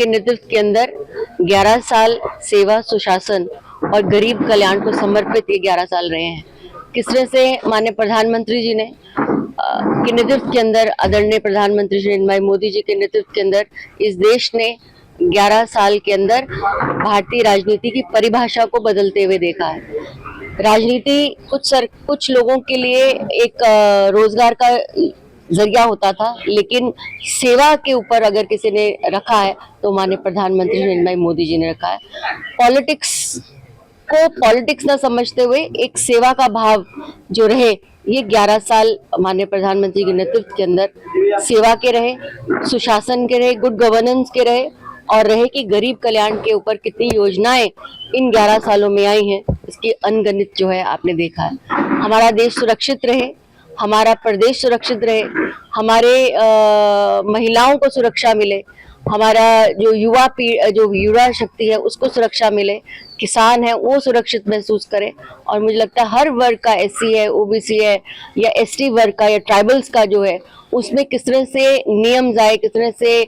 के नेतृत्व के अंदर 11 साल सेवा, सुशासन और गरीब कल्याण को समर्पित ये 11 साल रहे हैं। किस तरह से माननीय प्रधानमंत्री जी ने के नेतृत्व के अंदर, आदरणीय प्रधानमंत्री श्री नरेंद्र भाई मोदी जी के नेतृत्व के अंदर इस देश ने 11 साल के अंदर भारतीय राजनीति की परिभाषा को बदलते हुए देखा है। राजनीति कुछ लोगों के लिए एक रोजगार का जरिया होता था, लेकिन सेवा के ऊपर अगर किसी ने रखा है तो माननीय प्रधानमंत्री नरेंद्र भाई मोदी जी ने रखा है। पॉलिटिक्स को पॉलिटिक्स न समझते हुए एक सेवा का भाव जो रहे, ये 11 साल माननीय प्रधानमंत्री के नेतृत्व के अंदर सेवा के रहे, सुशासन के रहे, गुड गवर्नेंस के रहे और रहे कि गरीब कल्याण के ऊपर कितनी योजनाएं इन 11 सालों में आई हैं, इसकी अनगिनत जो है आपने देखा है। हमारा देश सुरक्षित रहे, हमारा प्रदेश सुरक्षित रहे, हमारे महिलाओं को सुरक्षा मिले, हमारा जो युवा शक्ति है उसको सुरक्षा मिले, किसान है वो सुरक्षित महसूस करे। और मुझे लगता है हर वर्ग का, एससी है, ओबीसी है या एसटी वर्ग का या ट्राइबल्स का जो है, उसमें किस तरह से नियम आए, किस तरह से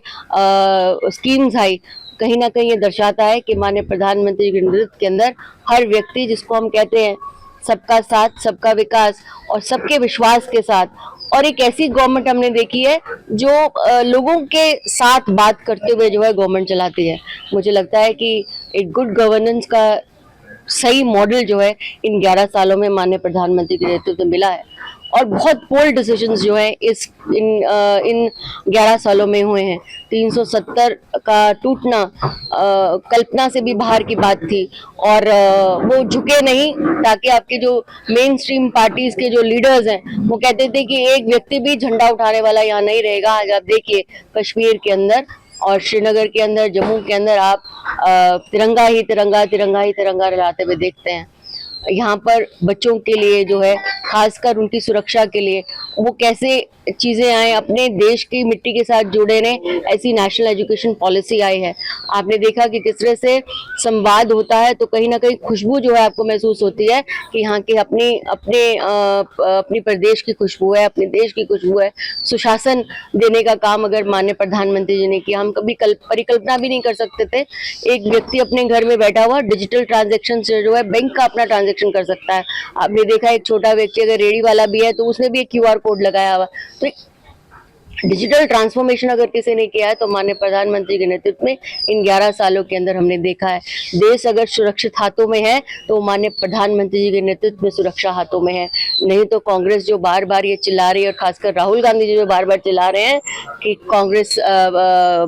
स्कीम्स आई, कहीं ना कहीं ये दर्शाता है कि माननीय प्रधानमंत्री के नेतृत्व के अंदर हर व्यक्ति, जिसको हम कहते हैं सबका साथ, सबका विकास और सबके विश्वास के साथ, और एक ऐसी गवर्नमेंट हमने देखी है जो लोगों के साथ बात करते हुए जो है गवर्नमेंट चलाती है। मुझे लगता है कि एक गुड गवर्नेंस का सही मॉडल जो है इन 11 सालों में माननीय प्रधानमंत्री के नेतृत्व में मिला है और बहुत बोल्ड डिसीजंस जो है इन 11 सालों में हुए हैं। 370 का टूटना कल्पना से भी बाहर की बात थी और वो झुके नहीं, ताकि आपके जो मेन स्ट्रीम पार्टीज के जो लीडर्स हैं वो कहते थे कि एक व्यक्ति भी झंडा उठाने वाला यहाँ नहीं रहेगा। आज आप देखिए कश्मीर के अंदर और श्रीनगर के अंदर, जम्मू के अंदर आप तिरंगा ही तिरंगा, तिरंगा ही तिरंगा लहराते हुए देखते हैं। यहाँ पर बच्चों के लिए जो है, खासकर उनकी सुरक्षा के लिए वो कैसे चीजें आए, अपने देश की मिट्टी के साथ जुड़े ने, ऐसी नेशनल एजुकेशन पॉलिसी आई है। आपने देखा कि किस तरह से संवाद होता है तो कहीं ना कहीं खुशबू जो है आपको महसूस होती है कि यहाँ की अपनी प्रदेश की खुशबू है, अपने देश की खुशबू है। सुशासन देने का काम अगर माननीय प्रधानमंत्री जी ने किया, हम कभी परिकल्पना भी नहीं कर सकते थे। एक व्यक्ति अपने घर में बैठा हुआ डिजिटल ट्रांजेक्शन से जो है बैंक का अपना ट्रांजेक्शन कर सकता है। आपने देखा एक छोटा व्यक्ति अगर रेडी वाला भी है तो उसने भी एक QR कोड लगाया हुआ। तो डिजिटल ट्रांसफॉर्मेशन अगर किसी ने किया है तो माननीय प्रधानमंत्री के नेतृत्व में इन 11 सालों के अंदर हमने देखा है। देश अगर सुरक्षित हाथों में है तो माननीय प्रधानमंत्री जी के नेतृत्व में सुरक्षा हाथों में है। नहीं तो कांग्रेस जो बार बार ये चिल्ला रही है, और खासकर राहुल गांधी जी जो बार बार चिल्ला रहे हैं कि कांग्रेस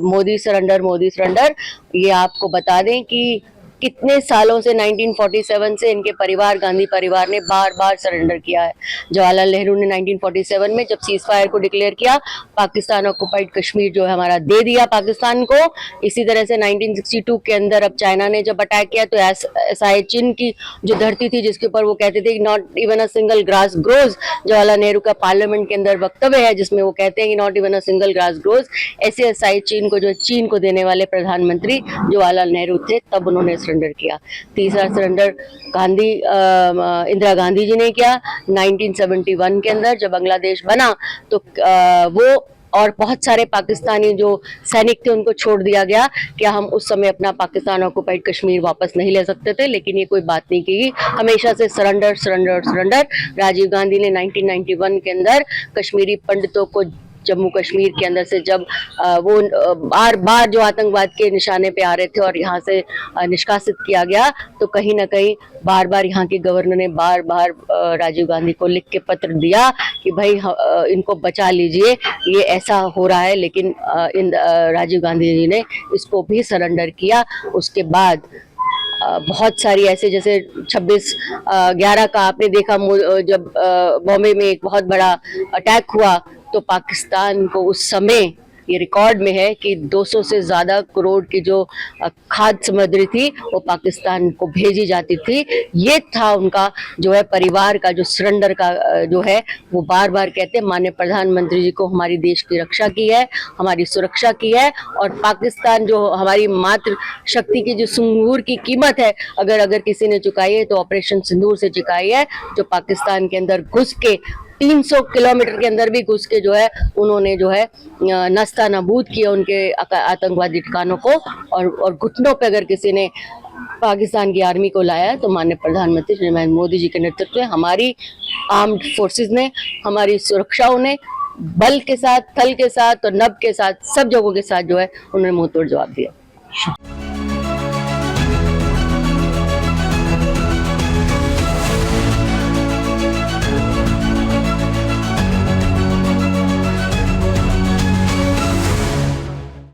मोदी सरेंडर, मोदी सरेंडर, ये आपको बता दें कि कितने सालों से 1947 से इनके परिवार, गांधी परिवार ने बार बार सरेंडर किया है। जवाहरलाल नेहरू ने 1947 में जब सीज फायर को डिक्लेयर किया, पाकिस्तान ऑक्युपाइड कश्मीर जो है हमारा दे दिया पाकिस्तान को। इसी तरह से 1962 के अंदर अब चाइना ने जब अटैक किया तो एसआई चीन की जो धरती थी, जिसके ऊपर वो कहते थे not even a single grass grows, Jawaharlal Nehru का पार्लियामेंट के अंदर वक्तव्य है जिसमें वो कहते हैं कि not even a single grass grows, ऐसे एसआई चीन को जो चीन को देने वाले प्रधानमंत्री जवाहरलाल नेहरू थे, तब उन्होंने सरेंडर किया। तीसरा सरेंडर इंदिरा गांधी जी ने किया 1971 के अंदर जब बांग्लादेश बना, तो वो और बहुत सारे पाकिस्तानी जो सैनिक थे उनको छोड़ दिया गया। क्या हम उस समय अपना पाकिस्तान ऑक्युपाइड कश्मीर वापस नहीं ले सकते थे? लेकिन ये कोई बात नहीं की, हमेशा से surrender surrender surrender. Rajiv Gandhi ने 1991 के अंदर कश्मीरी पंडितों को जम्मू कश्मीर के अंदर से जब वो बार बार जो आतंकवाद के निशाने पे आ रहे थे और यहाँ से निष्कासित किया गया, तो कहीं ना कहीं बार बार यहाँ के गवर्नर ने बार बार राजीव गांधी को लिख के पत्र दिया कि भाई इनको बचा लीजिए, ये ऐसा हो रहा है। लेकिन राजीव गांधी जी ने इसको भी सरेंडर किया। उसके बाद बहुत सारी ऐसे, जैसे 26/11 का आपने देखा जब बॉम्बे में एक बहुत बड़ा अटैक हुआ, तो पाकिस्तान को उस समय ये रिकॉर्ड में है कि 200 से ज्यादा करोड़ की जो खाद्य सामग्री थी वो पाकिस्तान को भेजी जाती थी। ये था उनका जो है परिवार का जो सरेंडर का जो है, वो बार बार कहते हैं माननीय प्रधानमंत्री जी को हमारी देश की रक्षा की है, हमारी सुरक्षा की है। और पाकिस्तान जो हमारी मातृ शक्ति की जो सिंदूर की कीमत है, अगर किसी ने चुकाई है तो ऑपरेशन सिंदूर से चुकाई है, जो पाकिस्तान के अंदर घुस के 300 किलोमीटर के अंदर भी घुस के जो है उन्होंने जो है नस्ता नाबूद किया उनके आतंकवादी ठिकानों को, और घुटनों पे अगर किसी ने पाकिस्तान की आर्मी को लाया तो माननीय प्रधानमंत्री श्री नरेंद्र मोदी जी के नेतृत्व में हमारी आर्म्ड फोर्सेस ने, हमारी सुरक्षाओं ने बल के साथ, थल के साथ और नभ के साथ, सब जगहों के साथ जो है उन्होंने मुंहतोड़ जवाब दिया।